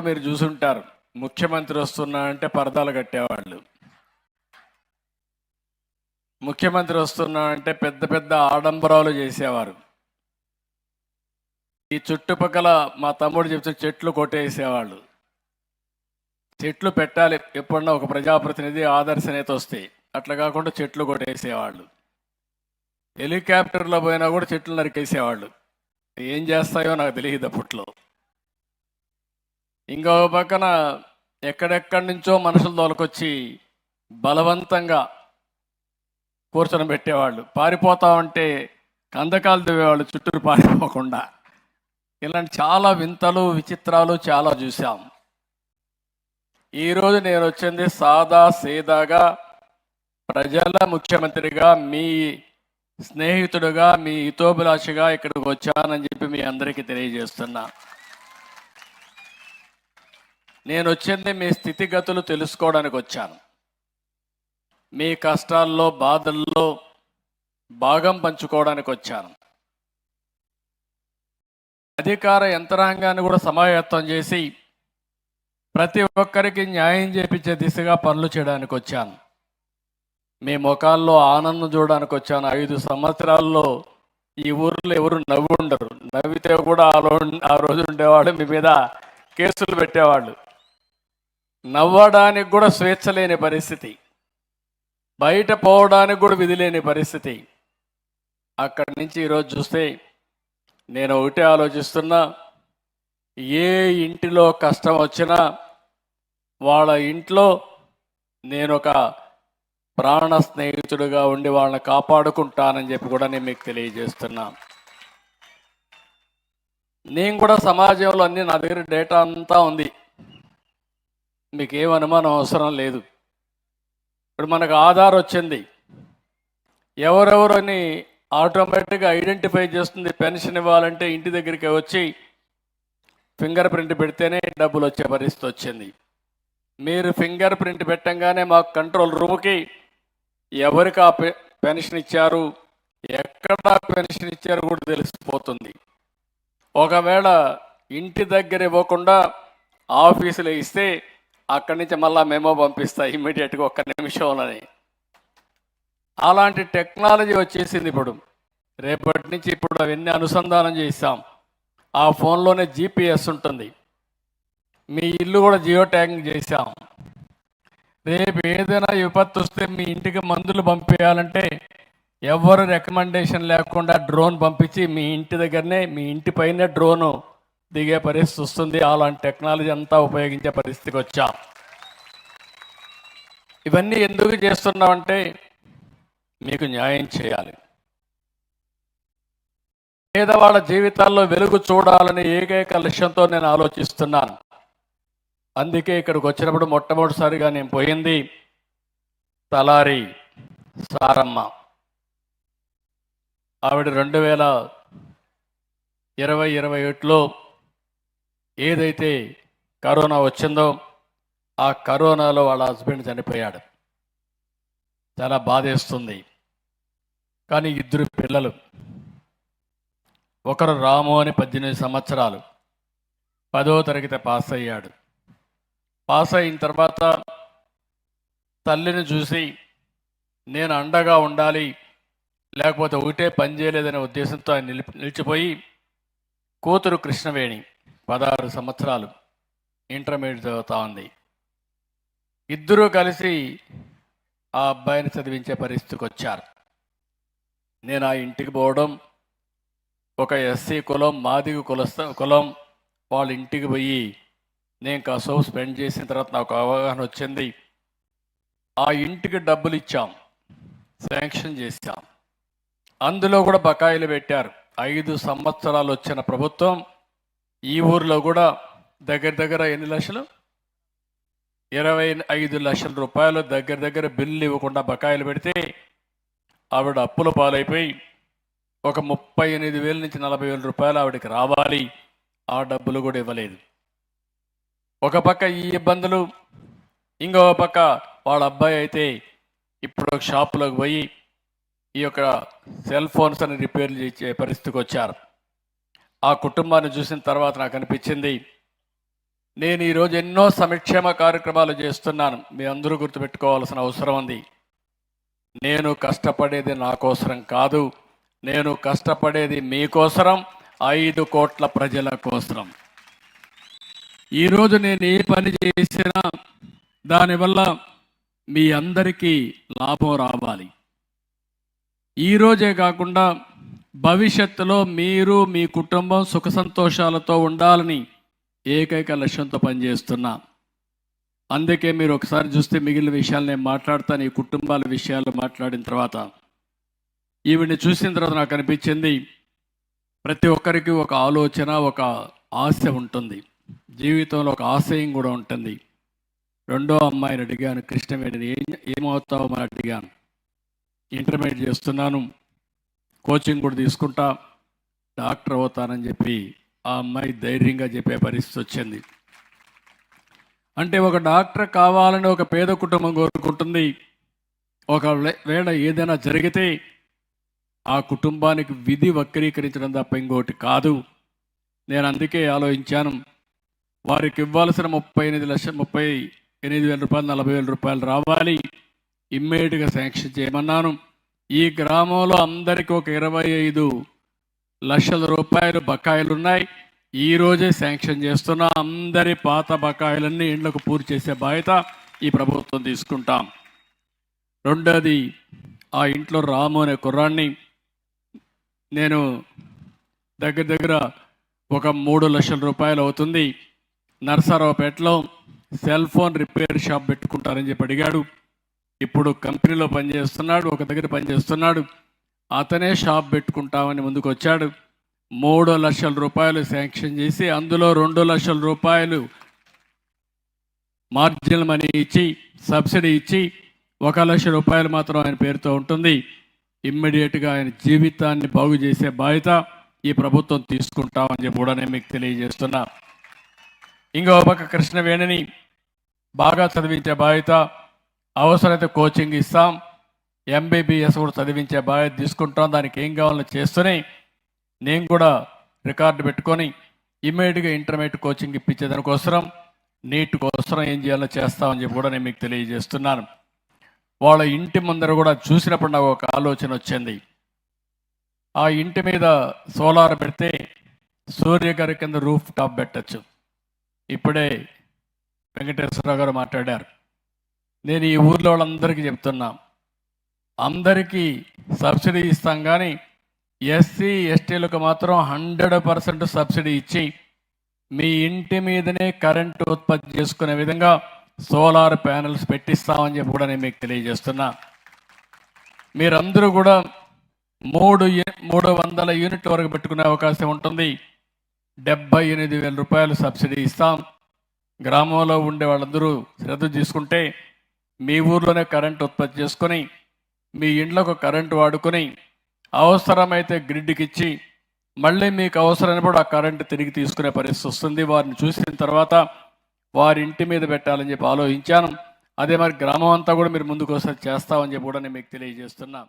చిన్నప్పుడు మీరు చూసుంటారు, ముఖ్యమంత్రి వస్తున్నా అంటే పరదాలు కట్టేవాళ్ళు. ముఖ్యమంత్రి వస్తున్నా అంటే పెద్ద పెద్ద ఆడంబరాలు చేసేవారు. ఈ చుట్టుపక్కల మా తమ్ముడు చెప్తే చెట్లు కొట్టేసేవాళ్ళు. చెట్లు పెట్టాలి, ఎప్పుడన్నా ఒక ప్రజాప్రతినిధి ఆదర్శ నేత వస్తే. అట్లా కాకుండా చెట్లు కొట్టేసేవాళ్ళు. హెలికాప్టర్లో పోయినా కూడా చెట్లు నరికేసేవాళ్ళు. ఏం చేస్తాయో నాకు తెలియదు అప్పట్లో. ఇంకో పక్కన ఎక్కడెక్కడి నుంచో మనుషులు తోలుకొచ్చి బలవంతంగా కూర్చొని పెట్టేవాళ్ళు. పారిపోతా ఉంటే కందకాలు దివేవాళ్ళు చుట్టూరు పారిపోకుండా. ఇలాంటి చాలా వింతలు విచిత్రాలు చాలా చూసాం. ఈరోజు నేను వచ్చింది సాదా సీదాగా ప్రజల ముఖ్యమంత్రిగా, మీ స్నేహితుడుగా, మీ హితోభిలాషిగా ఇక్కడికి వచ్చానని చెప్పి మీ అందరికీ తెలియజేస్తున్నా. నేను వచ్చింది మీ స్థితిగతులు తెలుసుకోవడానికి వచ్చాను. మీ కష్టాల్లో బాధల్లో భాగం పంచుకోవడానికి వచ్చాను. అధికార యంత్రాంగాన్ని కూడా సమాయత్తం చేసి ప్రతి ఒక్కరికి న్యాయం చేపించే దిశగా పనులు చేయడానికి వచ్చాను. మీ ముఖాల్లో ఆనందం చూడడానికి వచ్చాను. 5 సంవత్సరాల్లో ఈ ఊర్లో ఎవరు నవ్వు ఉండరు. నవ్వితే కూడా ఆ రోజు ఉండేవాడు, మీ మీద కేసులు పెట్టేవాళ్ళు. నవ్వడానికి కూడా స్వేచ్ఛ లేని పరిస్థితి, బయట పోవడానికి కూడా విధి లేని పరిస్థితి. అక్కడి నుంచి ఈరోజు చూస్తే నేను ఒకటే ఆలోచిస్తున్నా, ఏ ఇంటిలో కష్టం వచ్చినా వాళ్ళ ఇంట్లో నేను ఒక ప్రాణ స్నేహితుడిగా ఉండి వాళ్ళని కాపాడుకుంటానని చెప్పి కూడా నేను మీకు తెలియజేస్తున్నా. నేను కూడా సమాజంలో అన్ని, నా దగ్గర డేటా అంతా ఉంది, మీకు ఏం అనుమానం అవసరం లేదు. ఇప్పుడు మనకు ఆధార్ వచ్చింది, ఎవరెవరని ఆటోమేటిక్గా ఐడెంటిఫై చేస్తుంది. పెన్షన్ ఇవ్వాలంటే ఇంటి దగ్గరికి వచ్చి ఫింగర్ ప్రింట్ పెడితేనే డబ్బులు వచ్చే పరిస్థితి వచ్చింది. మీరు ఫింగర్ ప్రింట్ పెట్టంగానే మాకు కంట్రోల్ రూమ్కి ఎవరికి ఆ పెన్షన్ ఇచ్చారు, ఎక్కడ పెన్షన్ ఇచ్చారు కూడా తెలిసిపోతుంది. ఒకవేళ ఇంటి దగ్గర ఇవ్వకుండా ఆఫీసులో ఇస్తే అక్కడి నుంచి మళ్ళీ మెమో పంపిస్తా ఇమ్మీడియట్గా 1 నిమిషంలోనే. అలాంటి టెక్నాలజీ వచ్చేసింది ఇప్పుడు. రేపటి నుంచి ఇప్పుడు అవన్నీ అనుసంధానం చేసాం. ఆ ఫోన్లోనే GPS ఉంటుంది. మీ ఇల్లు కూడా జియో ట్యాగింగ్ చేశాం. రేపు ఏదైనా విపత్తు వస్తే మీ ఇంటికి మందులు పంపించాలంటే ఎవరు రికమెండేషన్ లేకుండా డ్రోన్ పంపించి మీ ఇంటి దగ్గరనే, మీ ఇంటి పైనే డ్రోను దిగే పరిస్థితి వస్తుంది. అలాంటి టెక్నాలజీ అంతా ఉపయోగించే పరిస్థితికి వచ్చాం. ఇవన్నీ ఎందుకు చేస్తున్నామంటే మీకు న్యాయం చేయాలి, పేదవాళ్ళ జీవితాల్లో వెలుగు చూడాలని ఏకైక లక్ష్యంతో నేను ఆలోచిస్తున్నాను. అందుకే ఇక్కడికి వచ్చినప్పుడు మొట్టమొదటిసారిగా నేను పోయింది తలారి సారమ్మ. ఆవిడ 2020-21లో ఏదైతే కరోనా వచ్చిందో ఆ కరోనాలో వాళ్ళ హస్బెండ్ చనిపోయాడు. చాలా బాధేస్తుంది. కానీ 2 పిల్లలు, ఒకరు రాము అని 18 సంవత్సరాలు, 10వ తరగతి పాస్ అయ్యాడు. పాస్ అయిన తర్వాత తల్లిని చూసి నేను అండగా ఉండాలి, లేకపోతే ఒకటే పని చేయలేదనే ఉద్దేశంతో ఆయన నిలిచిపోయి కూతురు కృష్ణవేణి 16 సంవత్సరాలు ఇంటర్మీడియట్ చదువుతా ఉంది. ఇద్దరూ కలిసి ఆ అబ్బాయిని చదివించే పరిస్థితికి వచ్చారు. నేను ఆ ఇంటికి పోవడం, ఒక ఎస్సీ కులం, మాదిగ కులం వాళ్ళ ఇంటికి పోయి నేను కాసేపు స్పెండ్ చేసిన తర్వాత నాకు అవగాహన వచ్చింది. ఆ ఇంటికి డబ్బులు ఇచ్చాం, శాంక్షన్ చేశాం, అందులో కూడా బకాయిలు పెట్టారు. 5 సంవత్సరాలు వచ్చిన ప్రభుత్వం ఈ ఊరిలో కూడా దగ్గర ఎన్ని లక్షలు, 25 లక్షల రూపాయలు దగ్గర బిల్లు ఇవ్వకుండా బకాయిలు పెడితే ఆవిడ అప్పుల పాలైపోయి ఒక 38,000 నుంచి 40,000 రూపాయలు ఆవిడకి రావాలి, ఆ డబ్బులు కూడా ఇవ్వలేదు. ఒక పక్క ఈ ఇబ్బందులు, ఇంకో పక్క వాళ్ళ అబ్బాయి అయితే ఇప్పుడు ఒక షాపులోకి పోయి ఈ యొక్క సెల్ ఫోన్స్ అని రిపేర్లు చేసే పరిస్థితికి వచ్చారు. ఆ కుటుంబాన్ని చూసిన తర్వాత నాకు అనిపించింది, నేను ఈరోజు ఎన్నో సంక్షేమ కార్యక్రమాలు చేస్తున్నాను. మీ అందరూ గుర్తుపెట్టుకోవాల్సిన అవసరం ఉంది. నేను కష్టపడేది నా కోసరం కాదు, నేను కష్టపడేది మీకోసరం, 5 కోట్ల ప్రజల కోసరం. ఈరోజు నేను ఏ పని చేసినా దానివల్ల మీ అందరికీ లాభం రావాలి. ఈరోజే కాకుండా భవిష్యత్తులో మీరు మీ కుటుంబం సుఖ సంతోషాలతో ఉండాలని ఏకైక లక్ష్యంతో పనిచేస్తున్నా. అందుకే మీరు ఒకసారి చూస్తే మిగిలిన విషయాలు నేను మాట్లాడతాను. ఈ కుటుంబాల విషయాలు మాట్లాడిన తర్వాత ఈవిడ్ని చూసిన తర్వాత నాకు అనిపించింది, ప్రతి ఒక్కరికి ఒక ఆలోచన, ఒక ఆశ ఉంటుంది. జీవితంలో ఒక ఆశయం కూడా ఉంటుంది. రెండో అమ్మాయిని అడిగాను, కృష్ణవేణిని, ఏమవుతావు అని అడిగాను. ఇంటర్మీడియట్ చేస్తున్నాను, కోచింగ్ కూడా తీసుకుంటా, డాక్టర్ అవుతానని చెప్పి ఆ అమ్మాయి ధైర్యంగా చెప్పే పరిస్థితి వచ్చింది. అంటే ఒక డాక్టర్ కావాలని ఒక పేద కుటుంబం కోరుకుంటుంది. ఒకవేళ ఏదైనా జరిగితే ఆ కుటుంబానికి విధి వక్రీకరించడం తప్ప ఇంకోటి కాదు. నేను అందుకే ఆలోచించాను, వారికి ఇవ్వాల్సిన 38,40,000 రూపాయలు, 40,000 రూపాయలు రావాలి, ఇమ్మీడియట్గా శాంక్షన్ చేయమన్నాను. ఈ గ్రామంలో అందరికీ ఒక 25 లక్షల రూపాయలు బకాయిలు ఉన్నాయి. ఈరోజే శాంక్షన్ చేస్తున్నా. అందరి పాత బకాయిలన్నీ ఇండ్లకు పూర్తి చేసే బాధ్యత ఈ ప్రభుత్వం తీసుకుంటాం. రెండోది, ఆ ఇంట్లో రాము అనే కుర్రాన్ని నేను దగ్గర ఒక 3 లక్షల రూపాయలు అవుతుంది, నర్సారావుపేటలో సెల్ ఫోన్ రిపేర్ షాప్ పెట్టుకుంటారని చెప్పి అడిగాడు. ఇప్పుడు కంపెనీలో పనిచేస్తున్నాడు, ఒక దగ్గర పనిచేస్తున్నాడు. అతనే షాప్ పెట్టుకుంటామని ముందుకు వచ్చాడు. 3 లక్షల రూపాయలు శాంక్షన్ చేసి అందులో 2 లక్షల రూపాయలు మార్జినల్ మనీ ఇచ్చి, సబ్సిడీ ఇచ్చి, 1 లక్ష రూపాయలు మాత్రం ఆయన పేరుతో ఉంటుంది. ఇమ్మీడియట్గా ఆయన జీవితాన్ని బాగు చేసే బాధ్యత ఈ ప్రభుత్వం తీసుకుంటామని చెప్పి కూడా నేను మీకు తెలియజేస్తున్నా. ఇంకో పక్క కృష్ణవేణిని బాగా చదివించే బాధ్యత, అవసరమైతే కోచింగ్ ఇస్తాం, MBBS కూడా చదివించే బాధ్యత తీసుకుంటాం. దానికి ఏం కావాలో చేస్తూనే నేను కూడా రికార్డు పెట్టుకొని ఇమ్మీడియట్గా ఇంటర్మీడియట్ కోచింగ్ ఇప్పించే దానికోసం, నీట్ కోసం ఏం చేయాలో చేస్తామని చెప్పి కూడా నేను మీకు తెలియజేస్తున్నాను. వాళ్ళ ఇంటి ముందర కూడా చూసినప్పుడు నాకు ఒక ఆలోచన వచ్చింది. ఆ ఇంటి మీద సోలార్ పెడితే సూర్యగారి కింద రూఫ్ టాప్ పెట్టచ్చు. ఇప్పుడే వెంకటేశ్వరరావు గారు మాట్లాడారు. నేను ఈ ఊర్లో వాళ్ళందరికీ చెప్తున్నా, అందరికీ సబ్సిడీ ఇస్తాం, కానీ SC STలకు మాత్రం 100% సబ్సిడీ ఇచ్చి మీ ఇంటి మీదనే కరెంటు ఉత్పత్తి చేసుకునే విధంగా సోలార్ ప్యానెల్స్ పెట్టిస్తామని చెప్పి కూడా నేను మీకు తెలియజేస్తున్నా. మీరందరూ కూడా 300 యూనిట్ల వరకు పెట్టుకునే అవకాశం ఉంటుంది. 78,000 రూపాయలు సబ్సిడీ ఇస్తాం. గ్రామంలో ఉండే వాళ్ళందరూ శ్రద్ధ తీసుకుంటే మీ ఊర్లోనే కరెంటు ఉత్పత్తి చేసుకొని మీ ఇంట్లోకి కరెంటు వాడుకొని అవసరమైతే గ్రిడ్కి ఇచ్చి మళ్ళీ మీకు అవసరమైనప్పుడు ఆ కరెంటు తిరిగి తీసుకునే పరిస్థితి వస్తుంది. వారిని చూసిన తర్వాత వారి ఇంటి మీద పెట్టాలని చెప్పి ఆలోచించాను. అదే మరి గ్రామం అంతా కూడా మీరు ముందుకు వస్తే చేస్తామని చెప్పి కూడా నేను మీకు తెలియజేస్తున్నా.